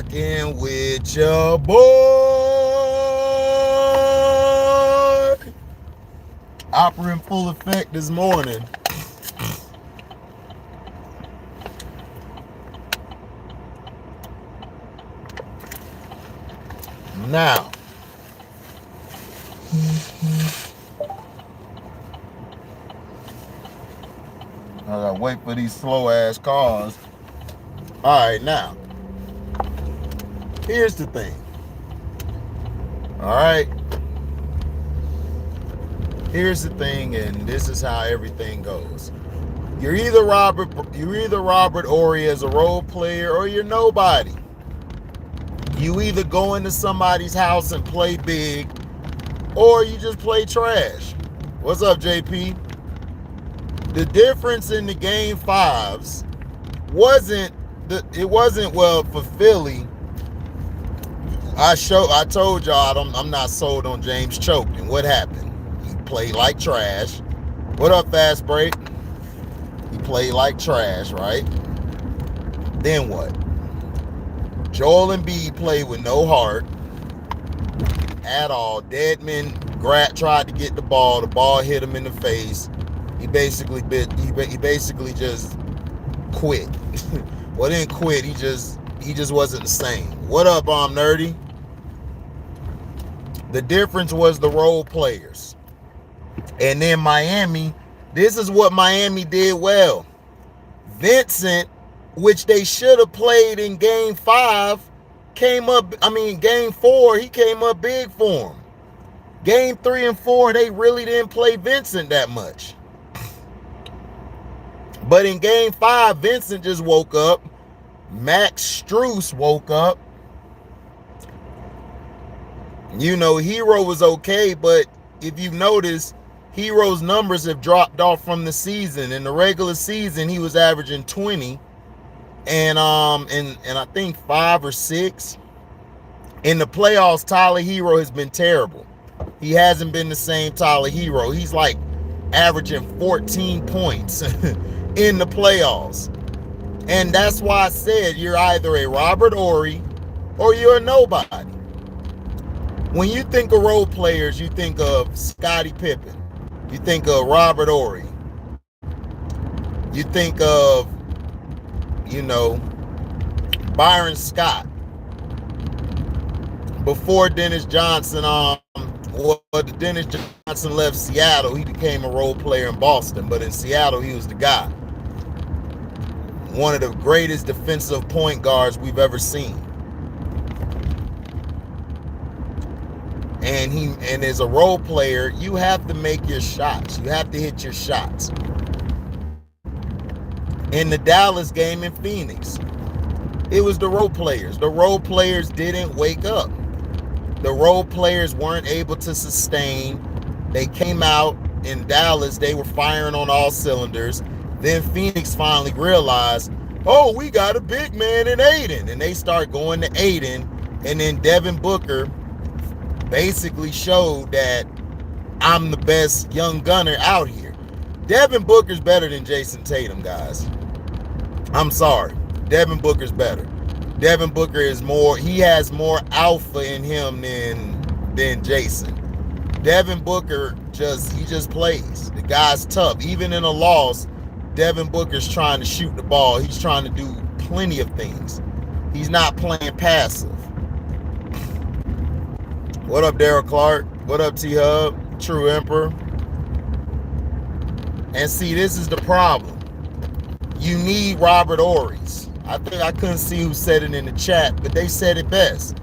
Rocking with your boy. Opera in full effect this morning. Now, I gotta wait for these slow ass cars. All right, now, here's the thing. All right, here's the thing, and this is how everything goes. You're either Robert Horry as a role player, or you're nobody. You either go into somebody's house and play big, or you just play trash. What's up, JP? The difference in the game fives wasn't well for Philly. I told y'all I'm not sold on James choking. What happened? He played like trash. What up, Fast Break? He played like trash, right? Then what? Joel Embiid played with no heart at all. Deadman tried to get the ball. The ball hit him in the face. He basically just quit. Well, didn't quit. He just wasn't the same. What up, Nerdy? The difference was the role players. And then Miami, this is what Miami did well. Vincent, which they should have played in game 5, game 4, he came up big for him. Game 3 and 4, they really didn't play Vincent that much. But in game 5, Vincent just woke up. Max Strus woke up. Hero was okay, but if you've noticed, Hero's numbers have dropped off from the season. In the regular season, he was averaging 20. And I think 5 or 6. In the playoffs, Tyler Hero has been terrible. He hasn't been the same Tyler Hero. He's like averaging 14 points in the playoffs. And that's why I said you're either a Robert Horry or you're a nobody. When you think of role players, you think of Scottie Pippen. You think of Robert Horry. You think of, Byron Scott. Before Dennis Johnson, Dennis Johnson left Seattle, he became a role player in Boston. But in Seattle, he was the guy. One of the greatest defensive point guards we've ever seen. And as a role player, you have to make your shots. You have to hit your shots. In the Dallas game in Phoenix, it was the role players. The role players didn't wake up. The role players weren't able to sustain. They came out in Dallas. They were firing on all cylinders. Then Phoenix finally realized, oh, we got a big man in Aiden. And they start going to Aiden. And then Devin Booker basically showed that I'm the best young gunner out here. Devin Booker's better than Jason Tatum, guys. I'm sorry. Devin Booker's better. Devin Booker he has more alpha in him than Jason. Devin Booker just plays. The guy's tough. Even in a loss, Devin Booker's trying to shoot the ball. He's trying to do plenty of things. He's not playing passive. What up, Daryl Clark? What up, T-Hub? True Emperor. And see, this is the problem. You need Robert Horry's. I think I couldn't see who said it in the chat, but they said it best.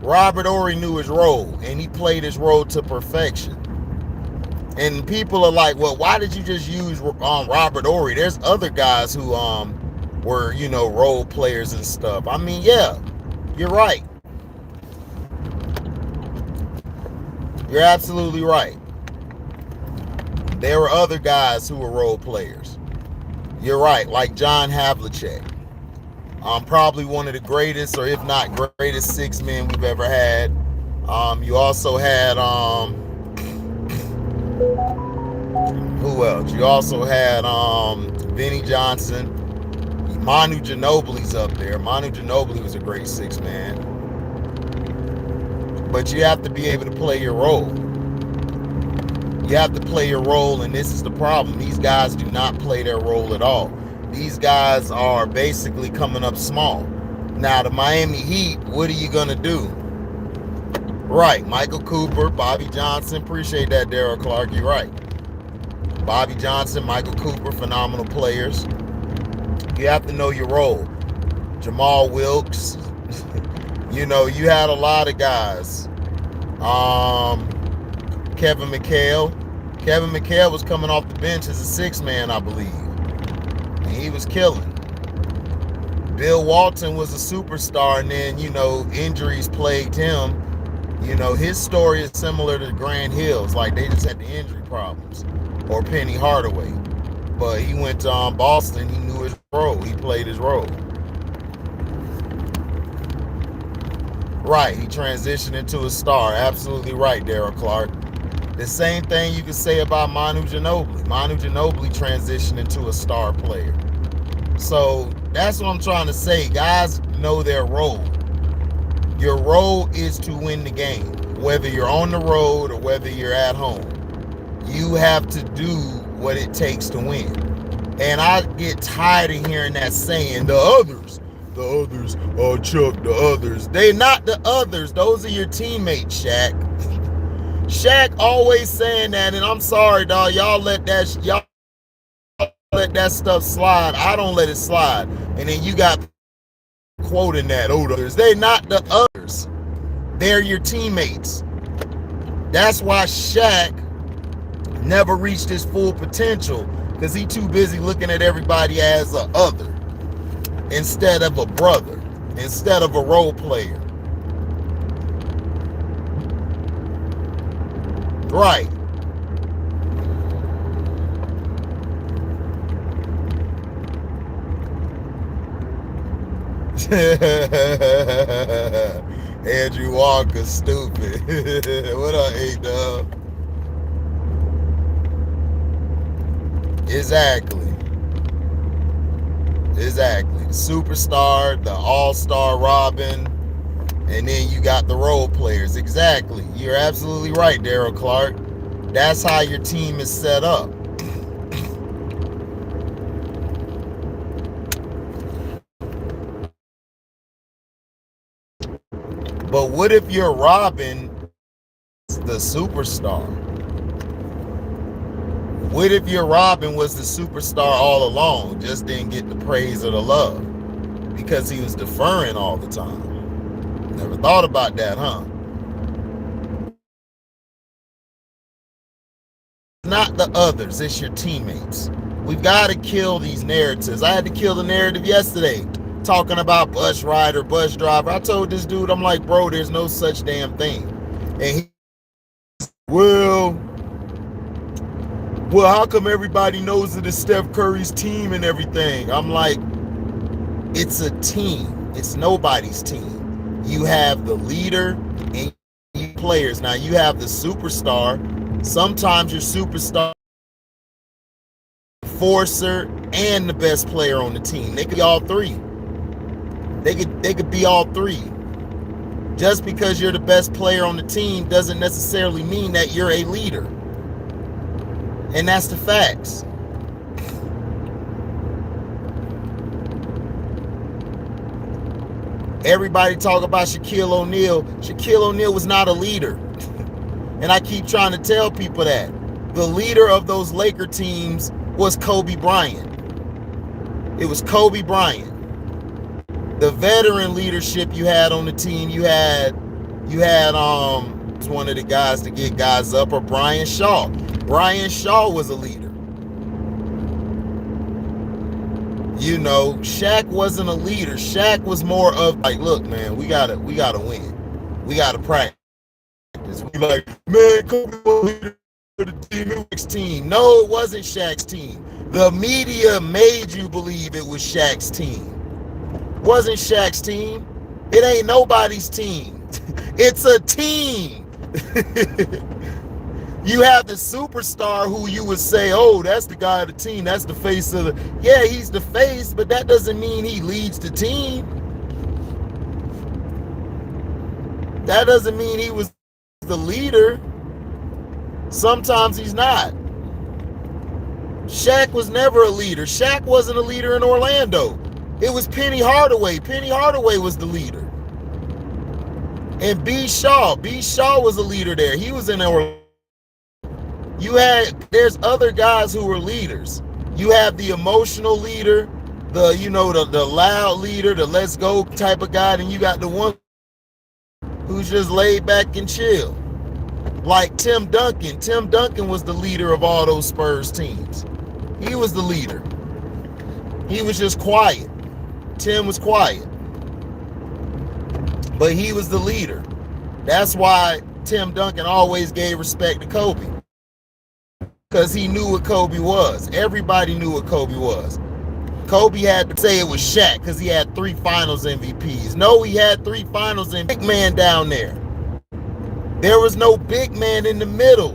Robert Horry knew his role, and he played his role to perfection. And people are like, well, why did you just use Robert Horry? There's other guys who were, role players and stuff. I mean, yeah, you're right. You're absolutely right. There were other guys who were role players. You're right, like John Havlicek. Probably one of the greatest, or if not greatest, 6 men we've ever had. You also had who else? You also had Vinnie Johnson, Manu Ginobili's up there. Manu Ginobili was a great six man. But you have to be able to play your role. You have to play your role, and this is the problem. These guys do not play their role at all. These guys are basically coming up small. Now, the Miami Heat, what are you going to do? Right, Michael Cooper, Bobby Johnson. Appreciate that, Daryl Clark. You're right. Bobby Johnson, Michael Cooper, phenomenal players. You have to know your role. Jamal Wilkes. You know, you had a lot of guys. Kevin McHale. Kevin McHale was coming off the bench as a six-man, I believe. And he was killing. Bill Walton was a superstar, and then, you know, injuries plagued him. You know, his story is similar to Grant Hill's. Like, they just had the injury problems. Or Penny Hardaway. But he went to Boston. He knew his role. He played his role. Right, he transitioned into a star. Absolutely right, Daryl Clark. The same thing you could say about Manu Ginobili. Manu Ginobili transitioned into a star player. So that's what I'm trying to say. Guys know their role. Your role is to win the game, whether you're on the road or whether you're at home. You have to do what it takes to win. And I get tired of hearing that saying, the others, oh Chuck, the others. They're not the others. Those are your teammates, Shaq. Shaq always saying that, and I'm sorry, dog. Y'all let that stuff slide. I don't let it slide. And then you got quoting that, oh, the others. They're not the others. They're your teammates. That's why Shaq never reached his full potential, because he too busy looking at everybody as a other instead of a brother, instead of a role player. Right. Andrew Walker, stupid. What up, A-Dub? Exactly. The superstar, the all-star Robin, and then you got the role players. Exactly. You're absolutely right, Daryl Clark. That's how your team is set up. But what if your Robin is the superstar? What if your Robin was the superstar all along, just didn't get the praise or the love because he was deferring all the time? Never thought about that, huh? Not the others, it's your teammates. We've got to kill these narratives. I had to kill the narrative yesterday, talking about bus rider, bus driver. I told this dude, I'm like, bro, there's no such damn thing. And he, well, how come everybody knows that it's Steph Curry's team and everything? I'm like, it's a team. It's nobody's team. You have the leader and you players. Now you have the superstar. Sometimes your superstar, enforcer, and the best player on the team. They could be all three. They could be all three. Just because you're the best player on the team doesn't necessarily mean that you're a leader. And that's the facts. Everybody talk about Shaquille O'Neal. Shaquille O'Neal was not a leader. And I keep trying to tell people that. The leader of those Laker teams was Kobe Bryant. It was Kobe Bryant. The veteran leadership you had on the team, you had one of the guys to get guys up, or Brian Shaw. Brian Shaw was a leader. You know, Shaq wasn't a leader. Shaq was more of like, look, man, we gotta win. We gotta practice. We like, man, Kobe was a leader of the team. No, it wasn't Shaq's team. The media made you believe it was Shaq's team. It wasn't Shaq's team. It ain't nobody's team. It's a team. You have the superstar who you would say, oh, that's the guy of the team. That's the face of the... Yeah, he's the face, but that doesn't mean he leads the team. That doesn't mean he was the leader. Sometimes he's not. Shaq was never a leader. Shaq wasn't a leader in Orlando. It was Penny Hardaway. Penny Hardaway was the leader. And B. Shaw was a leader there. He was in Orlando. There's other guys who were leaders. You have the emotional leader, the loud leader, the let's go type of guy, and you got the one who's just laid back and chill. Like Tim Duncan. Tim Duncan was the leader of all those Spurs teams. He was the leader. He was just quiet. Tim was quiet. But he was the leader. That's why Tim Duncan always gave respect to Kobe. Because he knew what Kobe was. Everybody knew what Kobe was. Kobe had to say it was Shaq because he had 3 finals MVPs. No, he had 3 finals and big man down there. There was no big man in the middle.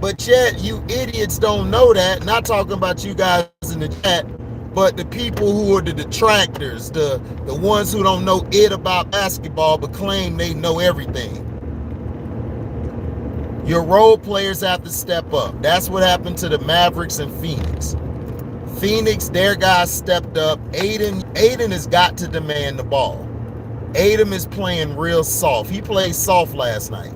But yet, you idiots don't know that. Not talking about you guys in the chat, but the people who are the detractors, the ones who don't know it about basketball but claim they know everything. Your role players have to step up. That's what happened to the Mavericks and Phoenix. Phoenix, their guys stepped up. Aiden has got to demand the ball. Aiden is playing real soft. He played soft last night.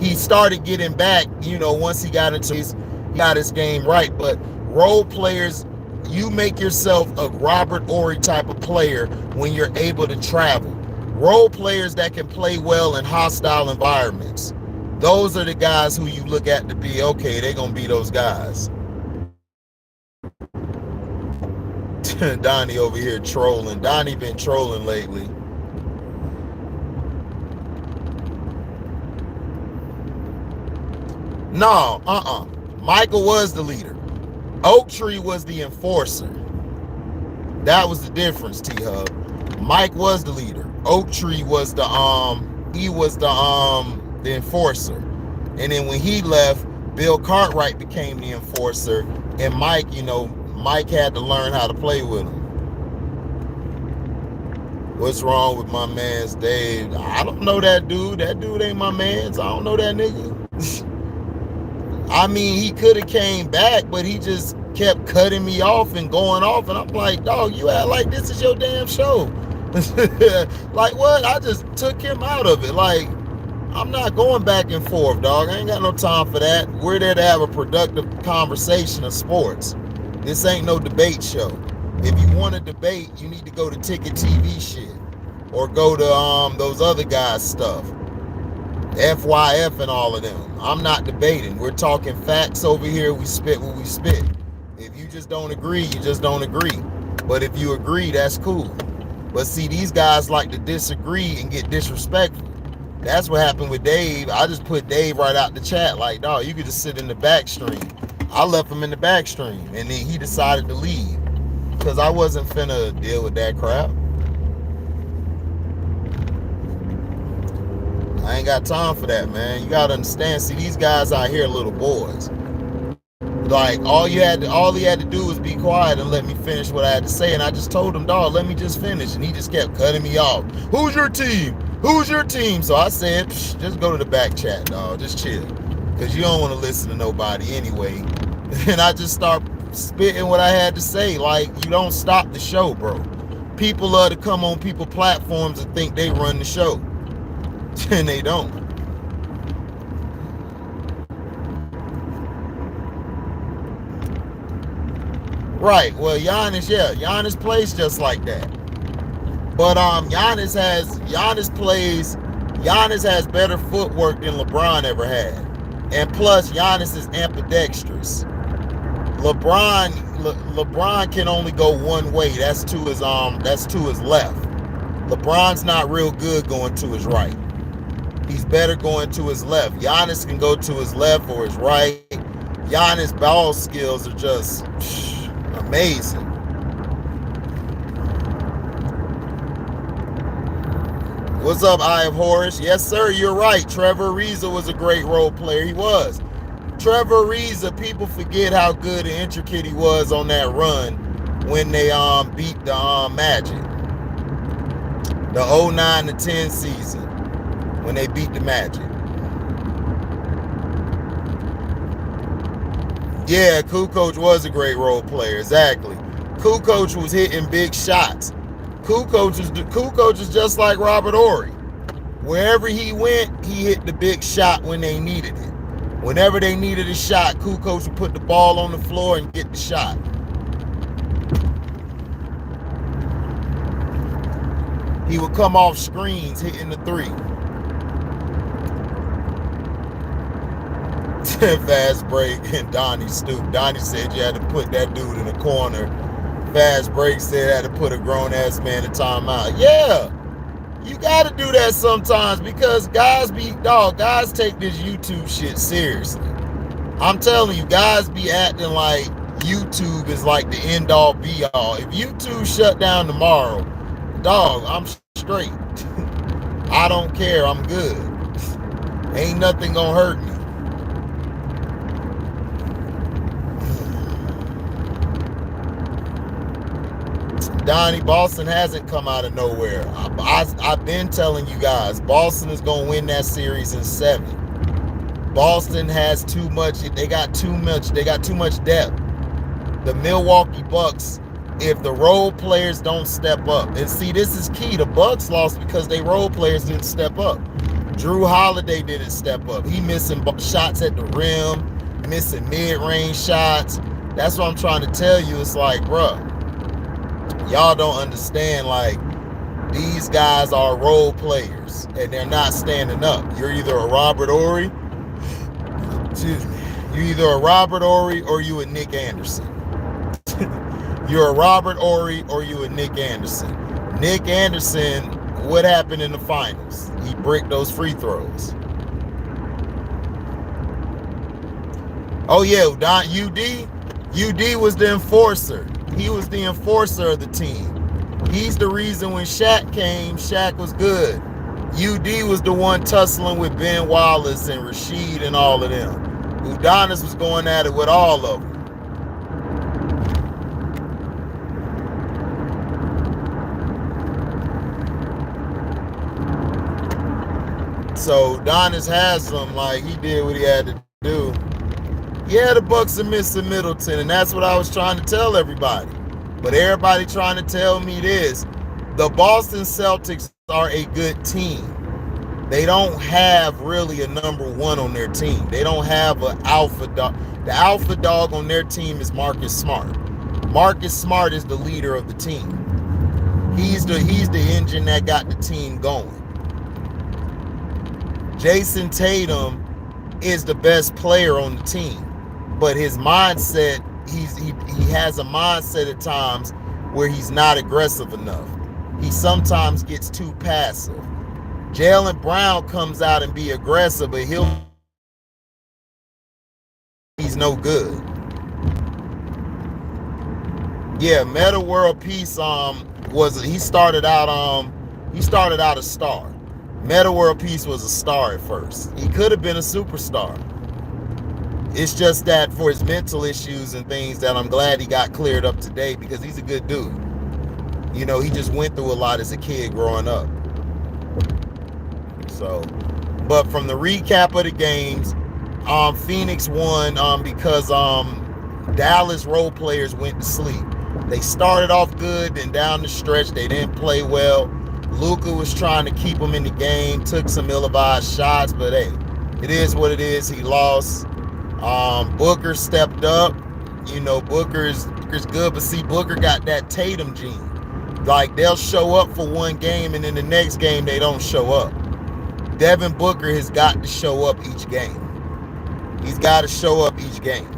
He started getting back, once he got his game right. But role players, you make yourself a Robert Horry type of player when you're able to travel. Role players that can play well in hostile environments. Those are the guys who you look at to be, okay, they're going to be those guys. Donnie over here trolling. Donnie been trolling lately. No, Michael was the leader. Oak Tree was the enforcer. That was the difference, T-Hub. Mike was the leader. Oak Tree was the enforcer. And then when he left, Bill Cartwright became the enforcer. And Mike, Mike had to learn how to play with him. What's wrong with my man's Dave? I don't know that dude. That dude ain't my man's. I don't know that nigga. I mean, he could have came back, but he just kept cutting me off and going off. And I'm like, dog, you act like this is your damn show. Like, what? I just took him out of it. Like, I'm not going back and forth, dog. I ain't got no time for that. We're there to have a productive conversation of sports. This ain't no debate show. If you want to debate, you need to go to Ticket TV shit. Or go to those other guys' stuff. FYF and all of them. I'm not debating. We're talking facts over here. We spit what we spit. If you just don't agree, you just don't agree. But if you agree, that's cool. But see, these guys like to disagree and get disrespectful. That's what happened with Dave. I just put Dave right out the chat. Like, dog, you could just sit in the back stream. I left him in the back stream. And then he decided to leave. Because I wasn't finna deal with that crap. I ain't got time for that, man. You gotta understand. See, these guys out here are little boys. Like, all he had to do was be quiet and let me finish what I had to say. And I just told him, dog, let me just finish. And he just kept cutting me off. Who's your team? Who's your team? So I said, just go to the back chat, dog. Just chill. Because you don't want to listen to nobody anyway. And I just start spitting what I had to say. Like, you don't stop the show, bro. People love to come on people's platforms and think they run the show. And they don't. Right. Well, Giannis plays just like that. But Giannis has better footwork than LeBron ever had. And plus, Giannis is ambidextrous. LeBron can only go one way. That's to his left. LeBron's not real good going to his right. He's better going to his left. Giannis can go to his left or his right. Giannis' ball skills are just amazing. What's up, I am Horace? Yes, sir, you're right. Trevor Ariza was a great role player. He was. Trevor Ariza, people forget how good and intricate he was on that run when they beat the Magic. The 09-10 season when they beat the Magic. Yeah, Kukoc was a great role player, exactly. Kukoc was hitting big shots. Kukoc is just like Robert Horry. Wherever he went, he hit the big shot when they needed it. Whenever they needed a shot, Kukoc would put the ball on the floor and get the shot. He would come off screens hitting the three. Fast break and Donnie stooped. Donnie said you had to put that dude in the corner. Fast break said had to put a grown-ass man in timeout. Yeah, you got to do that sometimes because guys take this YouTube shit seriously. I'm telling you, guys be acting like YouTube is like the end-all be-all. If YouTube shut down tomorrow, dog, I'm straight. I don't care. I'm good. Ain't nothing gonna hurt me. Donnie, Boston hasn't come out of nowhere. I've been telling you guys, Boston is going to win that series in 7. Boston has too much. They got too much depth. The Milwaukee Bucks, if the role players don't step up, and see, this is key. The Bucks lost because they role players didn't step up. Drew Holiday didn't step up. He missing shots at the rim, missing mid-range shots. That's what I'm trying to tell you. It's like, bruh, y'all don't understand, like, these guys are role players and they're not standing up. You're either a Robert Horry, you're either a Robert Horry or you a Nick Anderson. You're a Robert Horry or you a Nick Anderson. Nick Anderson, what happened in the finals? He bricked those free throws. Oh yeah, UD was the enforcer. He was the enforcer of the team. He's the reason when Shaq came, Shaq was good. UD was the one tussling with Ben Wallace and Rasheed and all of them. Udonis was going at it with all of them. So Udonis has some, like, he did what he had to do. Yeah, the Bucks are missing Middleton, and that's what I was trying to tell everybody. But everybody trying to tell me this. The Boston Celtics are a good team. They don't have really a number one on their team. They don't have an alpha dog. The alpha dog on their team is Marcus Smart. Marcus Smart is the leader of the team. He's the engine that got the team going. Jason Tatum is the best player on the team. But his mindset, he has a mindset at times where he's not aggressive enough. He sometimes gets too passive. Jaylen Brown comes out and be aggressive, but he's no good. Yeah, Meta World Peace he started out a star. Meta World Peace was a star at first. He could have been a superstar. It's just that for his mental issues and things that I'm glad he got cleared up today because he's a good dude. You know, he just went through a lot as a kid growing up. So, but from the recap of the games, Phoenix won because Dallas role players went to sleep. They started off good, then down the stretch they didn't play well. Luka was trying to keep them in the game, took some ill-advised shots, but hey, it is what it is. He lost. Booker stepped up. You know, Booker's good, but see, Booker got that Tatum gene. Like, they'll show up for one game, and then the next game they don't show up. Devin Booker has got to show up each game. He's got to show up each game.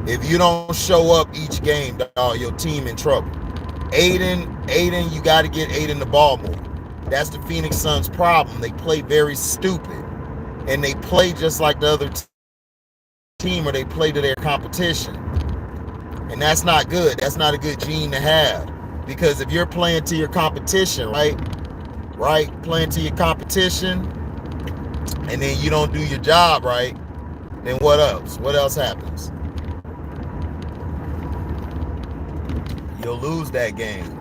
If you don't show up each game, dog, your team in trouble. Aiden, you got to get Aiden the ball more. That's the Phoenix Suns' problem. They play very stupid, and they play just like the other team, or they play to their competition, and that's not good. That's not a good gene to have, because if you're playing to your competition, right, playing to your competition, and then you don't do your job right, then what else? What else happens? You'll lose that game.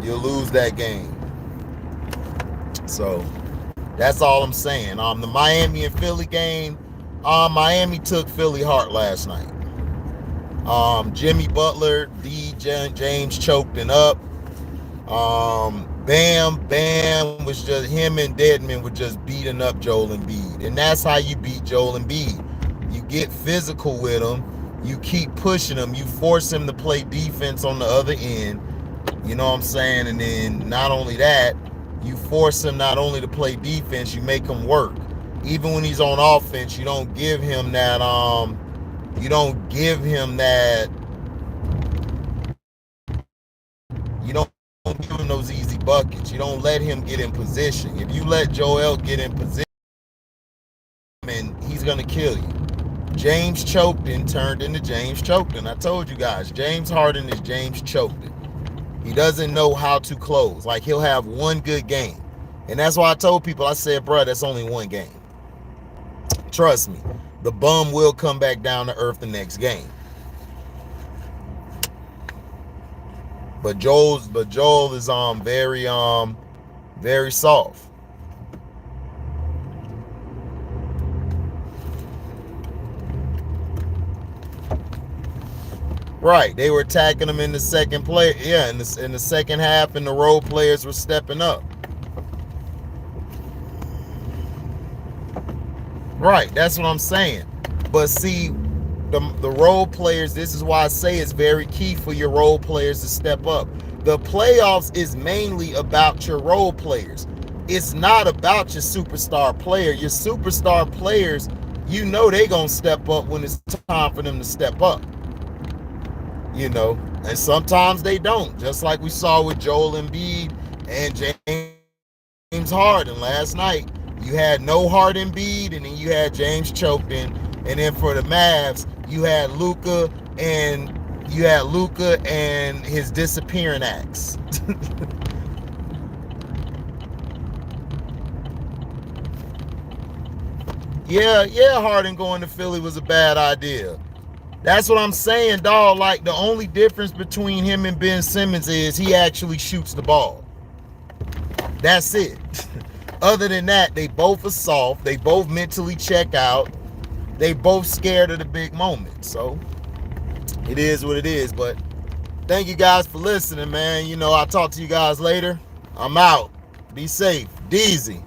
You'll lose that game. So that's all I'm saying. The Miami and Philly game, Miami took Philly heart last night. Jimmy Butler, James choked it up. Bam was just, him and Dedmon were just beating up Joel Embiid. And that's how you beat Joel Embiid. You get physical with him. You keep pushing him. You force him to play defense on the other end. You know what I'm saying? And then not only that, you force him not only to play defense, you make him work. Even when he's on offense, you don't give him that, you don't give him those easy buckets. You don't let him get in position. If you let Joel get in position, he's going to kill you. James Choketon turned into James Choketon. I told you guys, James Harden is James Choketon. He doesn't know how to close. Like, he'll have one good game. And that's why I told people, I said, bro, that's only one game. Trust me, the bum will come back down to earth the next game. But Joel is very soft. Right, they were attacking him in the second play. Yeah, in the second half, and the role players were stepping up. Right, that's what I'm saying. But see, the role players, this is why I say it's very key for your role players to step up. The playoffs is mainly about your role players. It's not about your superstar player. Your superstar players, you know they gonna step up when it's time for them to step up. You know, and sometimes they don't. Just like we saw with Joel Embiid and James Harden last night. You had no Harden Embiid, and then you had James Choketon, and then for the Mavs, you had Luka and his disappearing acts. Yeah, Harden going to Philly was a bad idea. That's what I'm saying, dog. Like, the only difference between him and Ben Simmons is he actually shoots the ball. That's it. Other than that, they both are soft. They both mentally check out. They both scared of the big moment. So, it is what it is. But thank you guys for listening, man. You know, I'll talk to you guys later. I'm out. Be safe. Deezy.